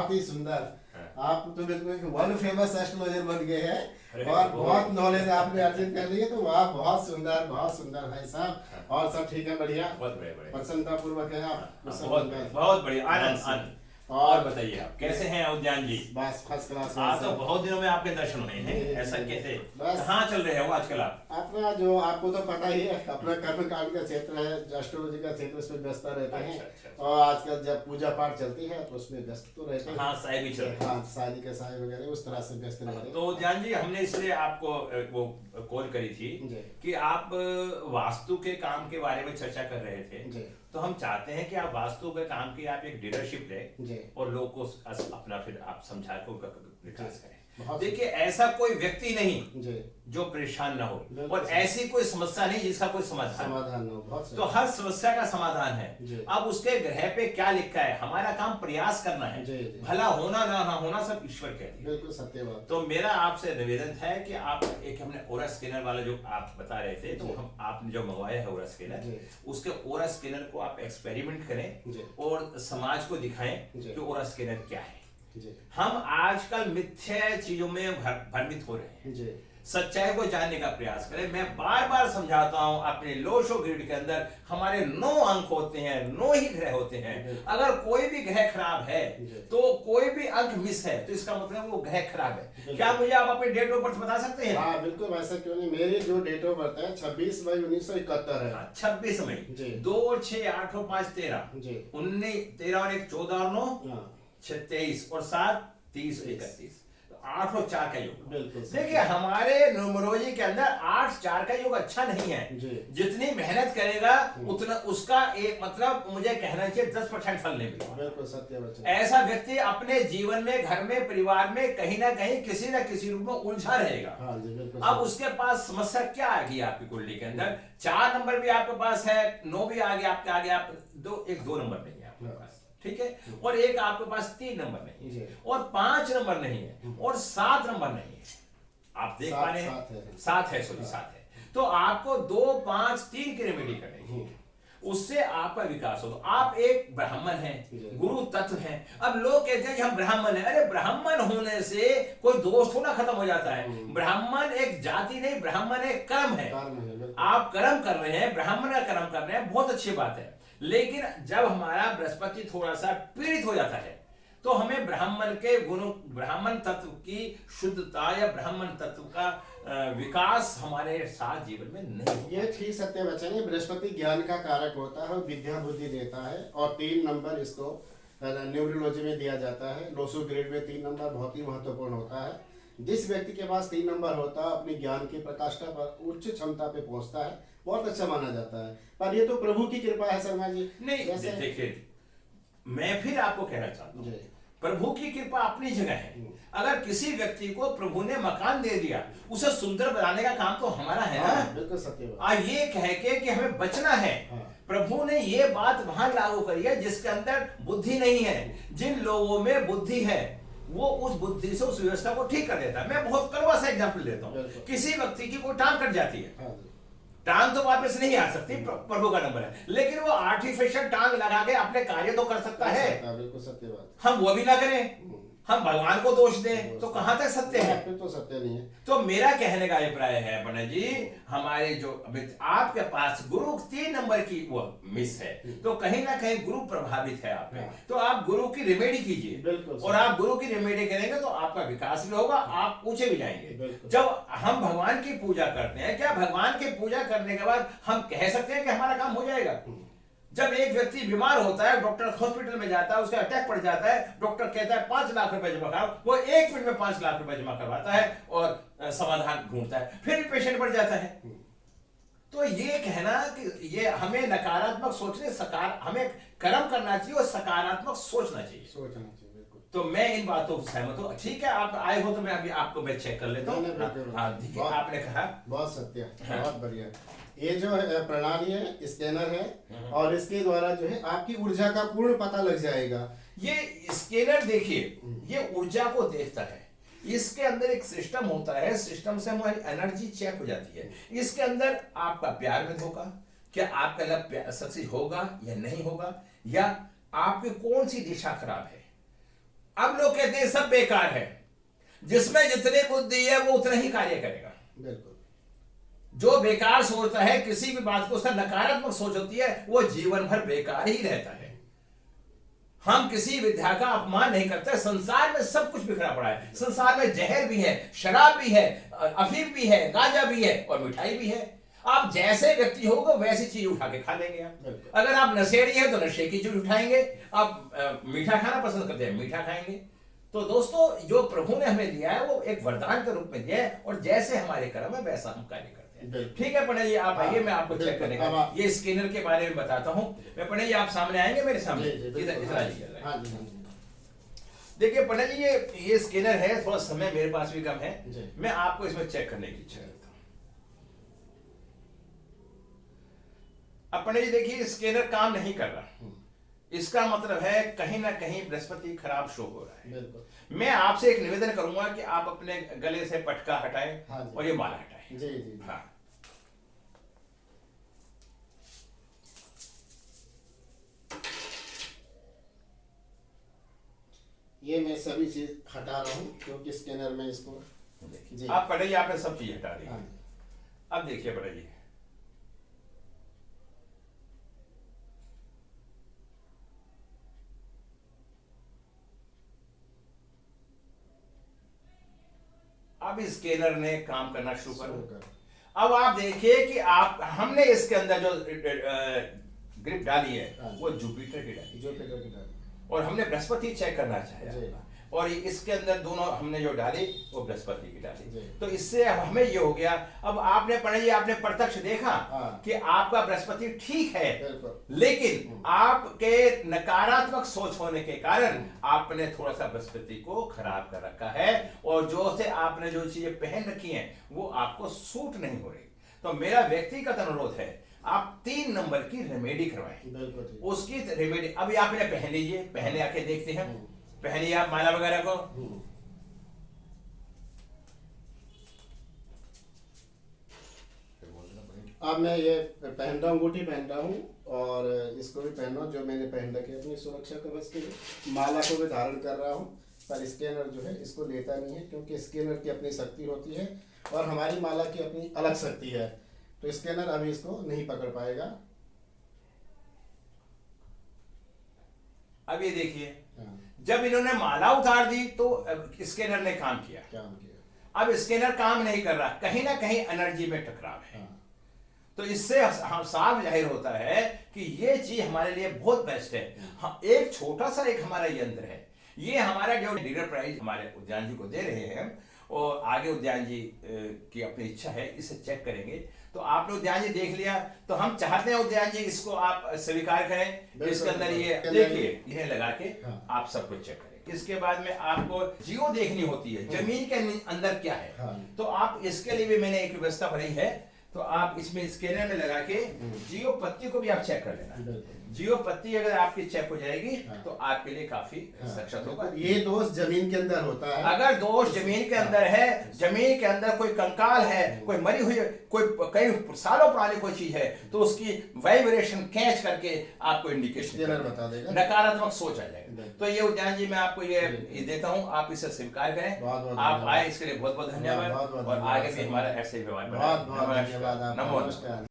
बहुत ही सुंदर। आप तो बिल्कुल वर्ल्ड फेमस एस्ट्रोलॉजर बन गए हैं और बहुत बहुत नॉलेज आपने अर्जित कर ली है। तो वाह, बहुत सुंदर भाई साहब। और सब ठीक है, बढ़िया, बहुत बढ़िया प्रसन्नता पूर्वक है आप? बहुत बढ़िया आनंद आनंद। और बताइए आप कैसे हैं उद्यान जी? बस फर्स्ट क्लास। आज तो बहुत दिनों में आपके दर्शन हुए हैं, ऐसा कैसे? कहाँ चल रहे हो आजकल आप? अपना जो आपको तो पता ही है, अपना कर्मकांड का क्षेत्र है, एस्ट्रोलॉजी का क्षेत्र, उसमें व्यस्त रहते हैं। अच्छा। और आजकल जब पूजा पाठ चलती है तो उसमें व्यस्त तो रहते हैं। हाँ, साई भी चल रहे हैं। हाँ, शादी के साई वगैरह उस तरह से व्यस्त रहते हैं। तो उद्यान जी, हमने इसलिए आपको वो कॉल करी थी कि आप वास्तु के काम के बारे में चर्चा कर रहे थे। तो हम चाहते हैं कि आप वास्तु के काम की आप एक लीडरशिप लें और लोगों को अपना फिर आप समझा के उनका विकास करें। देखिए, ऐसा कोई व्यक्ति नहीं जो परेशान ना हो और ऐसी कोई समस्या नहीं जिसका कोई समाधान ना हो। तो हर समस्या का समाधान है। अब उसके ग्रह पे क्या लिखा है, हमारा काम प्रयास करना है। भला होना ना होना सब ईश्वर कहते हैं। बिल्कुल सत्य बात। तो मेरा आपसे निवेदन है कि आप एक, हमने ओरा स्कैनर वाला जो आप बता रहे थे, तो हम आपने जो मंगवाया है ओरा स्कैनर, उसके ओरा स्कैनर को आप एक्सपेरिमेंट करें और समाज को दिखाएं कि ओरा स्कैनर क्या है। हम आजकल मिथ्या चीजों में भ्रमित हो रहे हैं। सच्चाई को जानने का प्रयास करें। मैं बार बार समझाता हूं, अपने लोशो ग्रिड के अंदर हमारे 9 अंक होते हैं, 9 ही ग्रह होते हैं। अगर कोई भी ग्रह खराब है तो कोई भी अंक मिस है तो इसका मतलब वो ग्रह खराब है। क्या मुझे आप अपनी डेट ऑफ बर्थ बता सकते हैं? हाँ बिल्कुल, वैसा क्यों नहीं। मेरी जो डेट ऑफ बर्थ है 26 मई 1971 है। 26 मई 2 6 8 और 5 13 19 13 और 1 14 और 9 23 और 7 30 और 31, 8 और 4 का योग। देखिए, हमारे न्यूमरोलॉजी के अंदर 8 4 का योग अच्छा नहीं है। जितनी मेहनत करेगा उतना उसका एक मतलब मुझे कहना चाहिए 10% फल नहीं मिलेगा। बिल्कुल सत्य बात। ऐसा व्यक्ति अपने जीवन में, घर में, परिवार में कहीं ना कहीं किसी न किसी रूप में उलझा रहेगा। अब उसके पास समस्या क्या आ गई आपकी कुंडली के अंदर? 4 नंबर भी आपके पास है, 9 भी आ गया आपके आगे, आप 2 नंबर नहीं है आपके पास, ठीक है, और एक आपके पास 3 नंबर नहीं है और 5 नंबर नहीं है और 7 नंबर नहीं है। आप देख पा रहे हैं 7 है, सॉरी 7 है। तो आपको 2 5 3 की रेमेडी करनी है, उससे आपका विकास हो। तो आप एक ब्राह्मण हैं, गुरु तत्व हैं। अब लोग कहते हैं कि हम ब्राह्मण हैं। अरे, ब्राह्मण होने से कोई दोष थोड़ा खत्म हो जाता है। ब्राह्मण एक जाति नहीं, ब्राह्मण एक कर्म है। आप कर्म कर रहे हैं, ब्राह्मण का कर्म कर रहे हैं, बहुत अच्छी बात है। लेकिन जब हमारा बृहस्पति थोड़ा सा पीड़ित हो जाता है तो हमें ब्राह्मण के गुणों, ब्राह्मण तत्व की शुद्धता या ब्राह्मण तत्व का विकास हमारे साथ जीवन में नहीं। ये ठीक सत्य वचन है। बृहस्पति ज्ञान का कारक होता है, विद्या बुद्धि देता है और 3 नंबर इसको न्यूरोलॉजी में दिया जाता है। लोसो ग्रेड में 3 नंबर बहुत ही महत्वपूर्ण होता है। जिस व्यक्ति के पास 3 नंबर होता है, अपनी ज्ञान की प्रकाष्ठा पर उच्च क्षमता पे पहुंचता है, बहुत अच्छा माना जाता है। पर ये तो प्रभु की कृपा है शर्मा जी। नहीं, देखिए, मैं फिर आपको कहना चाहता हूँ, प्रभु की कृपा अपनी जगह है। अगर किसी व्यक्ति को प्रभु ने मकान दे दिया, उसे सुंदर बनाने का काम तो हमारा है ना। बिल्कुल सत्य बात। आज ये कह के कि हमें बचना है, प्रभु ने ये बात वहां लागू करी है जिसके अंदर बुद्धि नहीं है। जिन लोगों में बुद्धि है वो उस बुद्धि से उस व्यवस्था को ठीक कर देता है। मैं बहुत कड़वा सा एग्जाम्पल देता हूँ। किसी व्यक्ति की कोई टांग कट जाती है, टांग तो वापस नहीं आ सकती, प्रभु का नंबर है, लेकिन वो आर्टिफिशियल टांग लगा के अपने कार्य तो कर सकता है। बिल्कुल सत्य बात। हम वो भी ना करें, हम भगवान को दोष दें तो कहां तक सत्य है? तो सत्य नहीं है। तो मेरा कहने का अभिप्राय है पंडित जी, हमारे जो आपके पास गुरु 3 नंबर की वो मिस है, तो कहीं ना कहीं गुरु प्रभावित है आप में। तो आप गुरु की रेमेडी कीजिए और आप गुरु की रेमेडी करेंगे तो आपका विकास भी होगा, आप ऊंचे भी जाएंगे। जब हम भगवान की पूजा करते हैं, क्या भगवान की पूजा करने के बाद हम कह सकते हैं कि हमारा काम हो जाएगा? जब एक व्यक्ति बीमार होता है, डॉक्टर हॉस्पिटल में जाता है, उसका अटैक पड़ जाता है, डॉक्टर कहता है 5 लाख रुपए जमा कराओ, वो 1 मिनट में 5 लाख रुपए जमा करवाता है और समाधान ढूंढता है, फिर पेशेंट बढ़ जाता है। तो ये कहना कि ये हमें नकारात्मक सोचने, हमें कर्म करना चाहिए और सकारात्मक सोचना चाहिए। तो मैं इन बातों से सहमत हूँ। ठीक है, आप आए हो तो मैं अभी आपको मैं चेक कर लेता हूँ। आपने कहा बहुत सत्य, बहुत बढ़िया। ये जो प्रणाली है, स्कैनर है और इसके द्वारा जो है आपकी ऊर्जा का पूर्ण पता लग जाएगा। ये स्कैनर देखिए, ये ऊर्जा को देखता है। इसके अंदर एक सिस्टम होता है, सिस्टम से हमारी एनर्जी चेक हो जाती है। इसके अंदर आपका प्यार में धोखा, क्या आपका लव सक्सेस होगा या नहीं होगा, या आपकी कौन सी दिशा खराब है, अब लोग कहते हैं सब बेकार है, जिसमें जितनी बुद्धि है वो उतना ही कार्य करेगा। बिल्कुल। जो बेकार सोचता है, किसी भी बात को उसका नकारात्मक सोच होती है, वो जीवन भर बेकार ही रहता है। हम किसी विद्या का अपमान नहीं करते। संसार में सब कुछ बिखरा पड़ा है। संसार में जहर भी है, शराब भी है, अफीम भी है, गांजा भी है और मिठाई भी है। आप जैसे व्यक्ति होगा वैसी चीज उठा के खा लेंगे आप। अगर आप नशेड़ी हैं तो नशे की चीज उठाएंगे। आप मीठा खाना पसंद करते हैं, मीठा खाएंगे। तो दोस्तों, जो प्रभु ने हमें दिया है वो एक वरदान के रूप में दिया है, और जैसे हमारे कर्म है वैसा हम कार्य करते हैं। ठीक है पंडित जी, आप आइए, मैं आपको चेक करने का ये स्कैनर के बारे में बताता हूँ। मैं पंडित जी, आप सामने आएंगे मेरे सामने, इधर आइए। देखिए पंडित जी, ये स्कैनर है, थोड़ा समय मेरे पास भी कम है, मैं आपको इसमें चेक करने की इच्छा करता हूँ। अब पंडित जी देखिए, स्कैनर काम नहीं कर रहा। इसका मतलब है कहीं ना कहीं बृहस्पति खराब शो हो रहा है। मैं आपसे एक निवेदन करूंगा कि आप अपने गले से पटका हटाएं और ये माला हटाएं। जी जी। हाँ, ये मैं सभी चीज हटा रहा हूँ क्योंकि स्कैनर में इसको देखिए आप पढ़िए, आपने सब चीज हटा दी। अब देखिए पढ़िए, अब स्कैनर ने काम करना शुरू कर। अब आप देखिए कि आप हमने इसके अंदर जो ग्रिप डाली है वो जुपिटर की डाली, और हमने बृहस्पति चेक करना चाहा, और इसके अंदर दोनों हमने जो डाली वो बृहस्पति की डाली। तो इससे हमें ये हो गया। अब आपने पढ़िए, आपने प्रत्यक्ष देखा कि आपका बृहस्पति ठीक है, लेकिन आपके नकारात्मक सोच होने के कारण आपने थोड़ा सा बृहस्पति को खराब कर रखा है, और जो से आपने जो चीजें पहन रखी हैं वो आपको सूट नहीं हो रही। तो मेरा व्यक्तिगत अनुरोध है, आप 3 नंबर की रेमेडी करवाएं। उसकी रेमेडी अभी आपने पहन लीजिए, पहले आके देखते हैं। पहनिए आप माला वगैरह को। अब मैं ये पहन रहा हूँ, अंगूठी पहन रहा हूँ, और इसको भी पहन रहा हूँ जो मैंने पहन रखी है अपनी सुरक्षा कवच के लिए। माला को भी धारण कर रहा हूँ, पर स्कैनर जो है इसको लेता नहीं है, क्योंकि स्कैनर की अपनी शक्ति होती है और हमारी माला की अपनी अलग शक्ति है। तो स्कैनर अभी इसको नहीं पकड़ पाएगा। अब ये देखिए, जब इन्होंने माला उतार दी तो स्कैनर ने काम किया। अब स्कैनर काम नहीं कर रहा, कहीं ना कहीं एनर्जी में टकराव है। तो इससे हम साफ जाहिर होता है कि ये चीज हमारे लिए बहुत बेस्ट है। हम एक छोटा सा एक हमारा यंत्र है, ये हमारा जो डीलर प्राइस हमारे उद्यान जी को दे रहे हैं, और आगे उद्यान जी की अपनी इच्छा है इसे चेक करेंगे। तो आपने उद्यान जी देख लिया, तो हम चाहते हैं उद्यान जी इसको आप स्वीकार करें। इसके अंदर ये देखिए, इन्हें लगा के आप सब कुछ चेक करें। इसके बाद में आपको जियो देखनी होती है, जमीन के अंदर क्या है। तो आप इसके लिए भी मैंने एक व्यवस्था बनाई है। तो आप इसमें स्कैनर में लगा के जियो पत्ती को भी आप चेक कर लेना। जियो पत्ती अगर आपकी चेक हो जाएगी तो आपके लिए काफी सक्षम होगा। ये दोष जमीन के अंदर होता है। अगर दोष जमीन के अंदर है, जमीन के अंदर कोई कंकाल है, कोई मरी हुई, कोई कई सालों पुरानी कोई चीज है, तो उसकी वाइब्रेशन कैच करके आपको इंडिकेशन बता देगा, नकारात्मक सोच आ जाएगा। तो ये उद्यान जी मैं आपको ये देता हूँ, आप इसे स्वीकार करें। आप आए इसके लिए बहुत बहुत धन्यवाद, और आगे भी हमारा ऐसे व्यवहार। बहुत बहुत धन्यवाद। नमस्कार।